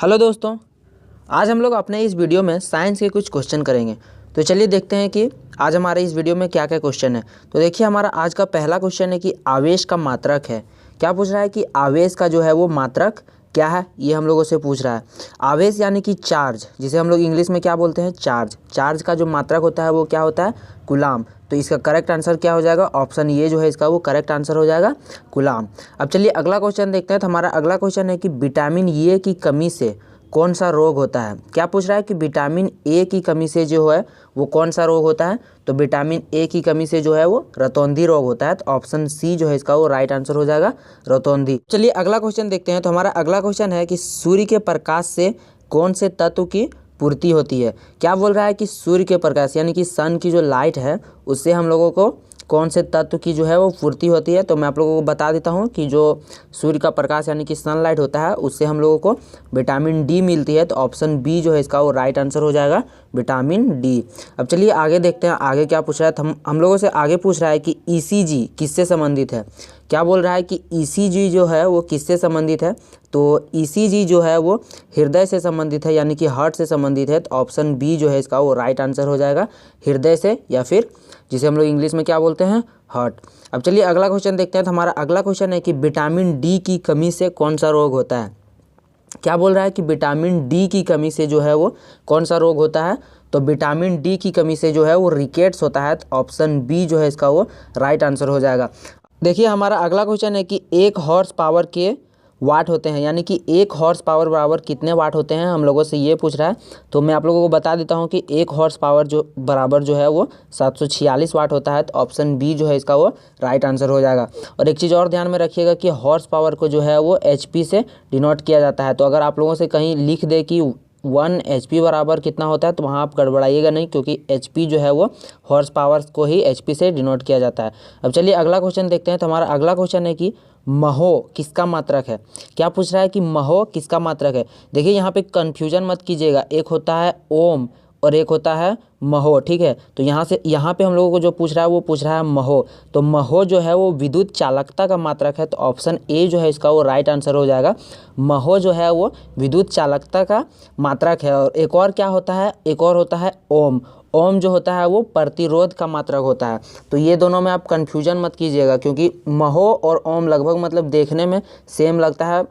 Hello दोस्तों, आज हम लोग अपने इस वीडियो में साइंस के कुछ क्वेश्चन करेंगे। तो चलिए देखते हैं कि आज हमारे इस वीडियो में क्या क्या क्वेश्चन है। तो देखिए, हमारा आज का पहला क्वेश्चन है कि आवेश का मात्रक है। क्या पूछ रहा है कि आवेश का जो है वो मात्रक क्या है, ये हम लोगों से पूछ रहा है। आवेश यानी कि चार्ज, जिसे हम लोग इंग्लिश में क्या बोलते हैं, चार्ज। चार्ज का जो मात्रक होता है वो क्या होता है, कूलाम। तो इसका करेक्ट आंसर क्या हो जाएगा, ऑप्शन ये जो है इसका वो करेक्ट आंसर हो जाएगा, कूलाम। अब चलिए अगला क्वेश्चन देखते हैं। तो हमारा अगला क्वेश्चन है कि विटामिन ए की कमी से कौन सा रोग होता है। क्या पूछ रहा है कि विटामिन ए की कमी से जो है वो कौन सा रोग होता है। तो विटामिन ए की कमी से जो है वो रतौंधी रोग होता है। तो ऑप्शन सी जो है इसका वो राइट आंसर हो जाएगा, रतौंधी। चलिए अगला क्वेश्चन देखते हैं। तो हमारा अगला क्वेश्चन है कि सूर्य के प्रकाश से कौन से तत्व की पूर्ति होती है। क्या बोल रहा है कि सूर्य के प्रकाश यानी कि सन की जो लाइट है उससे हम लोगों को कौन से तत्व की जो है वो पूर्ति होती है। तो मैं आप लोगों को बता देता हूँ कि जो सूर्य का प्रकाश यानी कि सनलाइट होता है उससे हम लोगों को विटामिन डी मिलती है। तो ऑप्शन बी जो है इसका वो राइट आंसर हो जाएगा, विटामिन डी। अब चलिए आगे देखते हैं आगे क्या पूछ रहा है। तो हम लोगों से आगे पूछ रहा है कि ईसीजी किससे संबंधित है। क्या बोल रहा है कि ईसीजी जो है वो किससे संबंधित है। तो ईसीजी जो है वो हृदय से संबंधित है, यानी कि हार्ट से संबंधित है। तो ऑप्शन बी जो है इसका वो राइट आंसर हो जाएगा, हृदय से, या फिर जिसे हम लोग इंग्लिश में क्या बोलते हैं, हार्ट। अब चलिए अगला क्वेश्चन देखते हैं। तो हमारा अगला क्वेश्चन है कि विटामिन डी की कमी से कौन सा रोग होता है। क्या बोल रहा है कि विटामिन डी की कमी से जो है वो कौन सा रोग होता है। तो विटामिन डी की कमी से जो है वो रिकेट्स होता है। तो ऑप्शन बी जो है इसका वो राइट आंसर हो जाएगा। देखिए हमारा अगला क्वेश्चन है कि 1 हॉर्स पावर के वाट होते हैं, यानी कि 1 हॉर्स पावर बराबर कितने वाट होते हैं, हम लोगों से ये पूछ रहा है। तो मैं आप लोगों को बता देता हूँ कि 1 हॉर्स पावर जो बराबर जो है वो 746 वाट होता है। तो ऑप्शन बी जो है इसका वो राइट आंसर हो जाएगा। और एक चीज़ और ध्यान में रखिएगा कि हॉर्स पावर को जो है वो एचपी से डिनोट किया जाता है। तो अगर आप लोगों से कहीं लिख दे कि 1 HP बराबर कितना होता है तो वहाँ आप गड़बड़ाइएगा नहीं, क्योंकि HP जो है वो हॉर्स पावर को ही HP से डिनोट किया जाता है। अब चलिए अगला क्वेश्चन देखते हैं। तो हमारा अगला क्वेश्चन है कि महो किसका मात्रक है। क्या पूछ रहा है कि महो किसका मात्रक है। देखिए यहाँ पे कन्फ्यूजन मत कीजिएगा, एक होता है ओम और एक होता है महो, ठीक है। तो यहाँ पे हम लोगों को जो पूछ रहा है वो पूछ रहा है महो। तो महो जो है वो विद्युत चालकता का मात्रक है। तो ऑप्शन ए जो है इसका वो राइट आंसर हो जाएगा, महो जो है वो विद्युत चालकता का मात्रक है। और एक और क्या होता है, एक और होता है ओम। ओम जो होता है वो प्रतिरोध का मात्रक होता है। तो ये दोनों में आप कन्फ्यूजन मत कीजिएगा, क्योंकि महो और ओम लगभग मतलब देखने में सेम लगता है,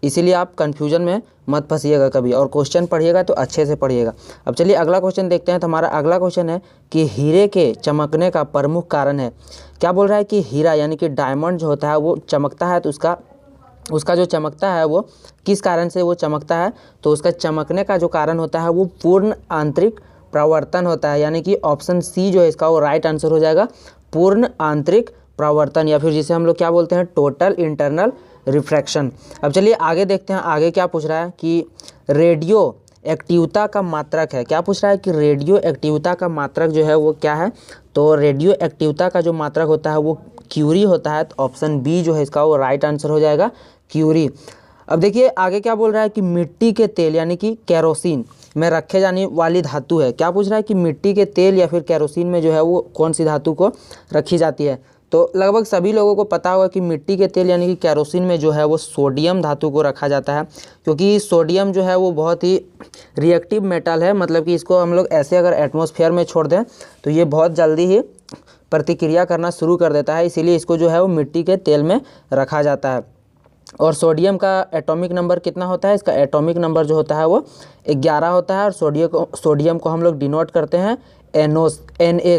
इसीलिए आप कन्फ्यूजन में मत फंसिएगा कभी, और क्वेश्चन पढ़िएगा तो अच्छे से पढ़िएगा। अब चलिए अगला क्वेश्चन देखते हैं। तो हमारा अगला क्वेश्चन है कि हीरे के चमकने का प्रमुख कारण है। क्या बोल रहा है कि हीरा यानी कि डायमंड जो होता है वो चमकता है, तो उसका जो चमकता है वो किस कारण से वो चमकता है। तो उसका चमकने का जो कारण होता है वो पूर्ण आंतरिक प्रवर्तन होता है, यानी कि ऑप्शन सी जो है इसका वो राइट आंसर हो जाएगा, पूर्ण आंतरिक प्रवर्तन, या फिर जिसे हम लोग क्या बोलते हैं, टोटल इंटरनल रिफ्रैक्शन। अब चलिए आगे देखते हैं आगे क्या पूछ रहा है कि रेडियो एक्टिवता का मात्रक है। क्या पूछ रहा है कि रेडियो एक्टिवता का मात्रक जो है वो क्या है। तो रेडियो एक्टिवता का जो मात्रक होता है वो क्यूरी होता है। तो ऑप्शन बी जो है इसका वो राइट आंसर हो जाएगा, क्यूरी। अब देखिए आगे क्या बोल रहा है कि मिट्टी के तेल यानी कि केरोसिन में रखे जाने वाली धातु है। क्या पूछ रहा है कि मिट्टी के तेल या फिर केरोसिन में जो है वो कौन सी धातु को रखी जाती है। तो लगभग सभी लोगों को पता होगा कि मिट्टी के तेल यानी कि केरोसिन में जो है वो सोडियम धातु को रखा जाता है, क्योंकि सोडियम जो है वो बहुत ही रिएक्टिव मेटल है। मतलब कि इसको हम लोग ऐसे अगर एटमॉस्फेयर में छोड़ दें तो ये बहुत जल्दी ही प्रतिक्रिया करना शुरू कर देता है, इसीलिए इसको जो है वो मिट्टी के तेल में रखा जाता है। और सोडियम का एटॉमिक नंबर कितना होता है, इसका एटॉमिक नंबर जो होता है वो 11 होता है। और सोडियम को हम लोग डिनोट करते हैं Na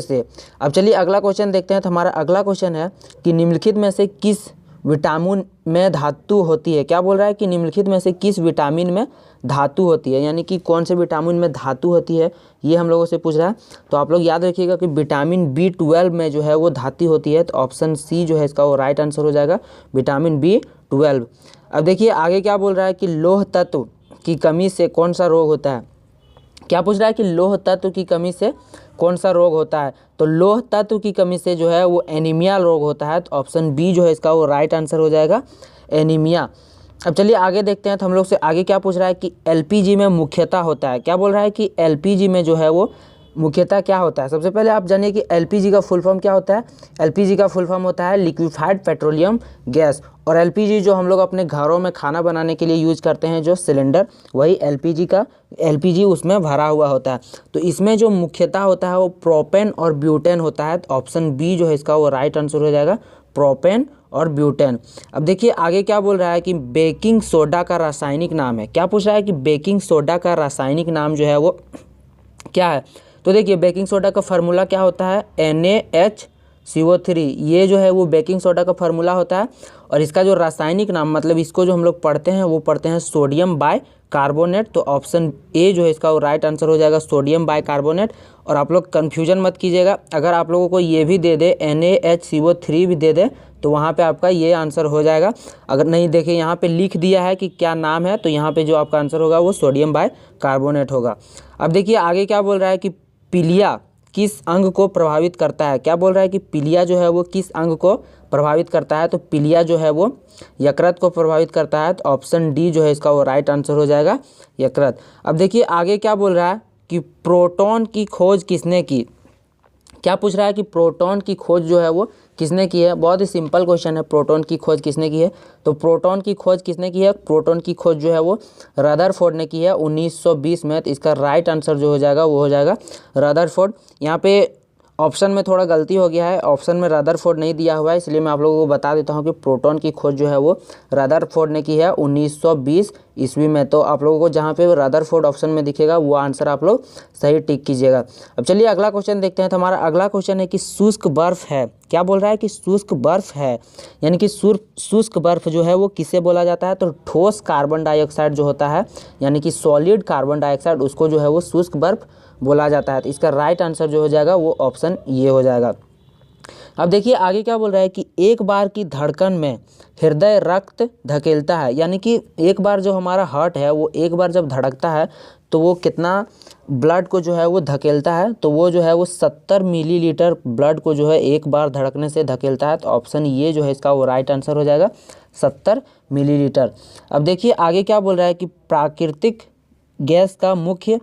से। अब चलिए अगला क्वेश्चन देखते हैं। तो हमारा अगला क्वेश्चन है कि निम्नलिखित में से किस विटामिन में धातु होती है। क्या बोल रहा है कि निम्नलिखित में से किस विटामिन में धातु होती है, यानी कि कौन से विटामिन में धातु होती है, ये हम लोगों से पूछ रहा है। तो आप लोग याद रखिएगा कि विटामिन B12 में जो है वो धातु होती है। तो ऑप्शन सी जो है इसका वो राइट आंसर हो जाएगा, विटामिन B12। अब देखिए आगे क्या बोल रहा है कि लौह तत्व की कमी से कौन सा रोग होता है। क्या पूछ रहा है कि लौह तत्व की कमी से कौन सा रोग होता है। तो लौह तत्व की कमी से जो है वो एनीमिया रोग होता है। तो ऑप्शन बी जो है इसका वो राइट आंसर हो जाएगा, एनीमिया। अब चलिए आगे देखते हैं। तो हम लोग से आगे क्या पूछ रहा है कि एलपीजी में मुख्यतः होता है। क्या बोल रहा है कि एलपीजी में जो है वो मुख्यतः क्या होता है। सबसे पहले आप जानिए कि एलपीजी का फुल फॉर्म क्या होता है। एलपीजी का फुल फॉर्म होता है लिक्विफाइड पेट्रोलियम गैस। और एलपीजी जो हम लोग अपने घरों में खाना बनाने के लिए यूज करते हैं जो सिलेंडर, वही एलपीजी उसमें भरा हुआ होता है। तो इसमें जो मुख्यतः होता है वो प्रोपेन और ब्यूटेन होता है। तो ऑप्शन बी जो है इसका वो राइट आंसर हो जाएगा, प्रोपेन और ब्यूटेन। अब देखिए आगे क्या बोल रहा है कि बेकिंग सोडा का रासायनिक नाम है। क्या पूछ रहा है कि बेकिंग सोडा का रासायनिक नाम जो है वो क्या है। तो देखिए बेकिंग सोडा का फार्मूला क्या होता है, NaHCO3। ये जो है वो बेकिंग सोडा का फार्मूला होता है। और इसका जो रासायनिक नाम, मतलब इसको जो हम लोग पढ़ते हैं वो पढ़ते हैं सोडियम बाइकार्बोनेट। तो ऑप्शन ए जो है इसका वो राइट आंसर हो जाएगा, सोडियम बाइकार्बोनेट। और आप लोग कन्फ्यूजन मत कीजिएगा, अगर आप लोगों को ये भी दे दे, NaHCO3 भी दे दे, तो वहाँ पे आपका ये आंसर हो जाएगा। अगर नहीं देखिए यहाँ पे लिख दिया है कि क्या नाम है, तो यहाँ पे जो आपका आंसर होगा वो सोडियम बाइकार्बोनेट होगा। अब देखिए आगे क्या बोल रहा है कि पीलिया किस अंग को प्रभावित करता है। क्या बोल रहा है कि पीलिया जो है वो किस अंग को प्रभावित करता है। तो पीलिया जो है वो यकृत को प्रभावित करता है। तो ऑप्शन डी जो है इसका वो राइट आंसर हो जाएगा, यकृत। अब देखिए आगे क्या बोल रहा है कि प्रोटॉन की खोज किसने की। क्या पूछ रहा है कि प्रोटॉन की खोज जो है वो किसने की है। बहुत ही सिंपल क्वेश्चन है, प्रोटॉन की खोज किसने की है। तो प्रोटॉन की खोज किसने की है, प्रोटॉन की खोज जो है वो रदरफोर्ड ने की है 1920 में। तो इसका राइट आंसर जो हो जाएगा वो हो जाएगा रदरफोर्ड। यहाँ पे ऑप्शन में थोड़ा गलती हो गया है, ऑप्शन में रदरफोर्ड नहीं दिया हुआ है, इसलिए मैं आप लोगों को बता देता हूँ कि प्रोटॉन की खोज जो है वो रदरफोर्ड ने की है 1920 ईस्वी में। तो आप लोगों को जहाँ पे रदरफोर्ड ऑप्शन में दिखेगा वो आंसर आप लोग सही टिक कीजिएगा। अब चलिए अगला क्वेश्चन देखते हैं। तो हमारा अगला क्वेश्चन है कि शुष्क बर्फ है। क्या बोल रहा है कि शुष्क बर्फ है, यानी कि शुष्क बर्फ जो है वो किसे बोला जाता है। तो ठोस कार्बन डाइऑक्साइड जो होता है, यानी कि सॉलिड कार्बन डाइऑक्साइड, उसको जो है वो शुष्क बर्फ बोला जाता है। तो इसका राइट आंसर जो हो जाएगा वो ऑप्शन ये हो जाएगा। अब देखिए आगे क्या बोल रहा है कि एक बार की धड़कन में हृदय रक्त धकेलता है, यानी कि एक बार जो हमारा हार्ट है वो एक बार जब धड़कता है तो वो कितना ब्लड को जो है वो धकेलता है। तो वो जो है वो 70 मिलीलीटर ब्लड को जो है एक बार धड़कने से धकेलता है। तो ऑप्शन ये जो है इसका वो राइट आंसर हो जाएगा, 70 मिलीलीटर। अब देखिए आगे क्या बोल रहा है कि प्राकृतिक गैस का मुख्य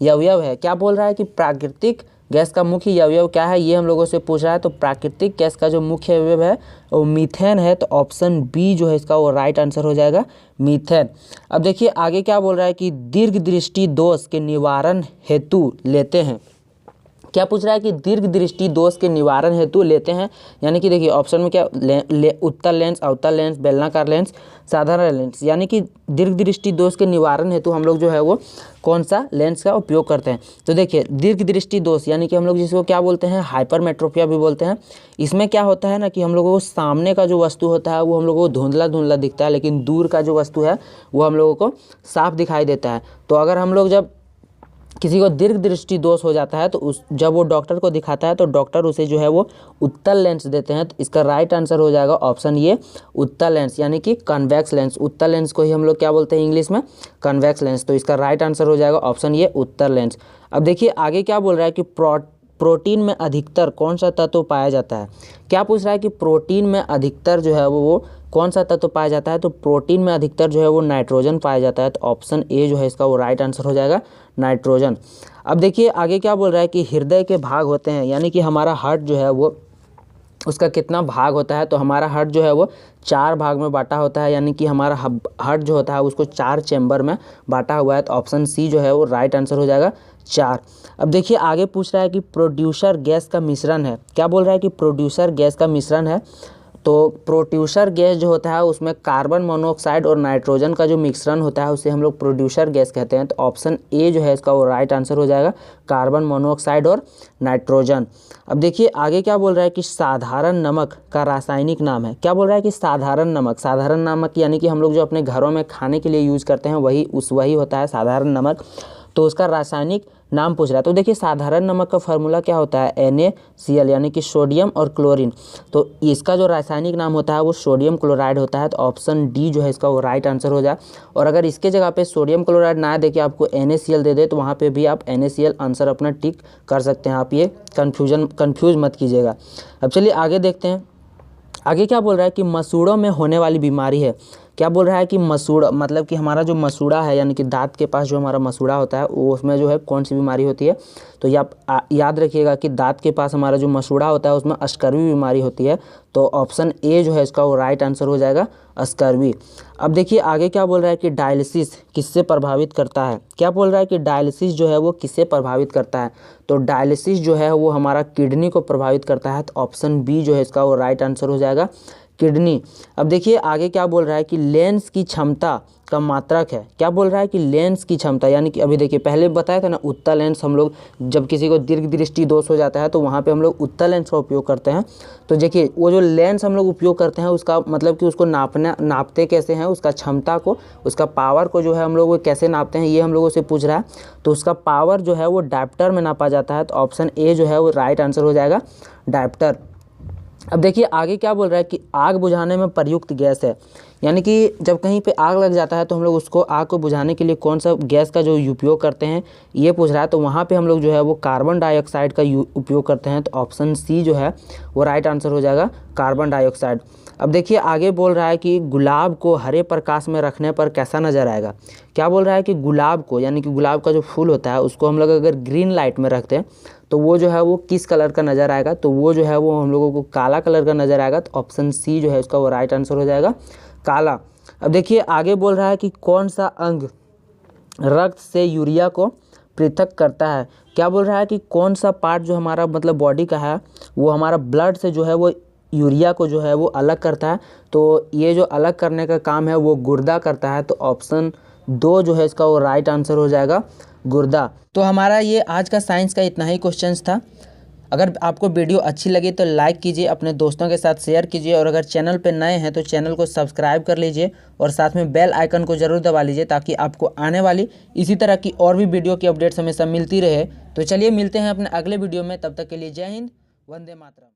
अवयव है। क्या बोल रहा है कि प्राकृतिक गैस का मुख्य अवयव क्या है, ये हम लोगों से पूछ रहा है। तो प्राकृतिक गैस का जो मुख्य अवयव है वो मीथेन है। तो ऑप्शन बी जो है इसका वो राइट आंसर हो जाएगा, मीथेन। अब देखिए आगे क्या बोल रहा है कि दीर्घ दृष्टि दोष के निवारण हेतु लेते हैं। क्या पूछ रहा है कि दीर्घ दृष्टि दोष के निवारण हेतु लेते हैं, यानी कि देखिए ऑप्शन में क्या उत्तल लेंस, अवतल लेंस, बेलनाकार लेंस, साधारण लेंस। यानी कि दीर्घ दृष्टि दोष के निवारण हेतु हम लोग जो है वो कौन सा लेंस का उपयोग करते हैं। तो देखिए दीर्घ दृष्टि दोष यानी कि हम लोग जिसको क्या बोलते हैं, हाइपरमेट्रोपिया भी बोलते हैं। इसमें क्या होता है ना कि हम लोगों को सामने का जो वस्तु होता है वो हम लोगों को धुंधला धुंधला दिखता है, लेकिन दूर का जो वस्तु है वो हम लोगों को साफ दिखाई देता है। तो अगर हम लोग जब किसी को दीर्घ दृष्टि दोष हो जाता है तो जब वो डॉक्टर को दिखाता है तो डॉक्टर उसे जो है वो उत्तल लेंस देते हैं। तो इसका राइट आंसर हो जाएगा ऑप्शन ये, उत्तल लेंस, यानी कि कन्वेक्स लेंस। उत्तल लेंस को ही हम लोग क्या बोलते हैं इंग्लिश में, कन्वेक्स लेंस। तो इसका राइट आंसर हो जाएगा ऑप्शन ये, उत्तल लेंस। अब देखिए आगे क्या बोल रहा है कि प्रोटीन में अधिकतर कौन सा तत्व पाया जाता है। क्या पूछ रहा है कि प्रोटीन में अधिकतर जो है वो कौन सा तत्व पाया जाता है। तो प्रोटीन में अधिकतर जो है वो नाइट्रोजन पाया जाता है। तो ऑप्शन ए जो है इसका वो राइट आंसर हो जाएगा, नाइट्रोजन। अब देखिए आगे क्या बोल रहा है कि हृदय के भाग होते हैं, यानी कि हमारा हार्ट जो है वो उसका कितना भाग होता है। तो हमारा हार्ट जो है वो 4 भाग में बांटा होता है, यानी कि हमारा हार्ट जो होता है उसको 4 चैम्बर में बांटा हुआ है। तो ऑप्शन सी जो है वो राइट आंसर हो जाएगा, 4। अब देखिए आगे पूछ रहा है कि प्रोड्यूसर गैस का मिश्रण है। क्या बोल रहा है कि प्रोड्यूसर गैस का मिश्रण है। तो प्रोड्यूसर गैस जो होता है उसमें कार्बन मोनोऑक्साइड और नाइट्रोजन का जो मिश्रण होता है उसे हम लोग प्रोड्यूसर गैस कहते हैं। तो ऑप्शन ए जो है इसका वो राइट आंसर हो जाएगा, कार्बन मोनोऑक्साइड और नाइट्रोजन। अब देखिए आगे क्या बोल रहा है कि साधारण नमक का रासायनिक नाम है। क्या बोल रहा है कि साधारण नमक यानी कि हम लोग जो अपने घरों में खाने के लिए यूज़ करते हैं वही होता है साधारण नमक। तो उसका रासायनिक नाम पूछ रहा है। तो देखिए साधारण नमक का फार्मूला क्या होता है, NaCl, यानी कि सोडियम और क्लोरीन। तो इसका जो रासायनिक नाम होता है वो सोडियम क्लोराइड होता है। तो ऑप्शन डी जो है इसका वो राइट आंसर हो जाए। और अगर इसके जगह पे सोडियम क्लोराइड ना दे के आपको NaCl दे दे तो वहाँ पे भी आप NaCl आंसर अपना टिक कर सकते हैं। आप ये कन्फ्यूज मत कीजिएगा। अब चलिए आगे देखते हैं। आगे क्या बोल रहा है कि मसूड़ों में होने वाली बीमारी है। क्या बोल रहा है कि मसूड़ा, मतलब कि हमारा जो मसूड़ा है यानी कि दांत के पास जो हमारा मसूड़ा होता है वो उसमें जो है कौन सी बीमारी होती है। तो ये आप याद रखिएगा कि दांत के पास हमारा जो मसूड़ा होता है उसमें स्कर्वी बीमारी होती है। तो ऑप्शन ए जो है इसका वो राइट आंसर हो जाएगा, स्कर्वी। अब देखिए आगे क्या बोल रहा है कि डायलिसिस किससे प्रभावित करता है। क्या बोल रहा है कि डायलिसिस जो है वो किससे प्रभावित करता है। तो डायलिसिस जो है वो हमारा किडनी को प्रभावित करता है। तो ऑप्शन बी जो है इसका वो राइट आंसर हो जाएगा, किडनी। अब देखिए आगे क्या बोल रहा है कि लेंस की क्षमता का मात्रक है। क्या बोल रहा है कि लेंस की क्षमता, यानी कि अभी देखिए पहले बताया था ना उत्तल लेंस, हम लोग जब किसी को दीर्घ दृष्टि दोष हो जाता है तो वहाँ पे हम लोग उत्तल लेंस का उपयोग करते हैं। तो देखिए वो जो लेंस हम लोग उपयोग करते हैं उसका मतलब कि उसको नापते कैसे हैं, उसका क्षमता को, उसका पावर को जो है हम लोग वो कैसे नापते हैं, ये हम लोगों से पूछ रहा है। तो उसका पावर जो है वो डायप्टर में नापा जाता है। तो ऑप्शन ए जो है वो राइट आंसर हो जाएगा, डायप्टर। अब देखिए आगे क्या बोल रहा है कि आग बुझाने में प्रयुक्त गैस है, यानी कि जब कहीं पे आग लग जाता है तो हम लोग उसको आग को बुझाने के लिए कौन सा गैस का जो उपयोग करते हैं ये पूछ रहा है। तो वहाँ पे हम लोग जो है वो कार्बन डाइऑक्साइड का उपयोग करते हैं। तो ऑप्शन सी जो है वो राइट आंसर हो जाएगा, कार्बन डाइऑक्साइड। अब देखिए आगे बोल रहा है कि गुलाब को हरे प्रकाश में रखने पर कैसा नज़र आएगा। क्या बोल रहा है कि गुलाब को, यानी कि गुलाब का जो फूल होता है उसको हम लोग अगर ग्रीन लाइट में रखते हैं तो वो जो है वो किस कलर का नज़र आएगा। तो वो जो है वो हम लोगों को काला कलर का नज़र आएगा। तो ऑप्शन सी जो है उसका वो राइट आंसर हो जाएगा, काला। अब देखिए आगे बोल रहा है कि कौन सा अंग रक्त से यूरिया को पृथक करता है। क्या बोल रहा है कि कौन सा पार्ट जो हमारा मतलब बॉडी का है वो हमारा ब्लड से जो है वो यूरिया को जो है वो अलग करता है। तो ये जो अलग करने का काम है वो गुर्दा करता है। तो ऑप्शन दो जो है इसका वो राइट आंसर हो जाएगा, गुर्दा। तो हमारा ये आज का साइंस का इतना ही क्वेश्चंस था। अगर आपको वीडियो अच्छी लगी तो लाइक कीजिए, अपने दोस्तों के साथ शेयर कीजिए, और अगर चैनल पर नए हैं तो चैनल को सब्सक्राइब कर लीजिए और साथ में बेल आइकन को ज़रूर दबा लीजिए ताकि आपको आने वाली इसी तरह की और भी वीडियो की अपडेट्स हमेशा मिलती रहे। तो चलिए मिलते हैं अपने अगले वीडियो में, तब तक के लिए जय हिंद, वंदे मातरम।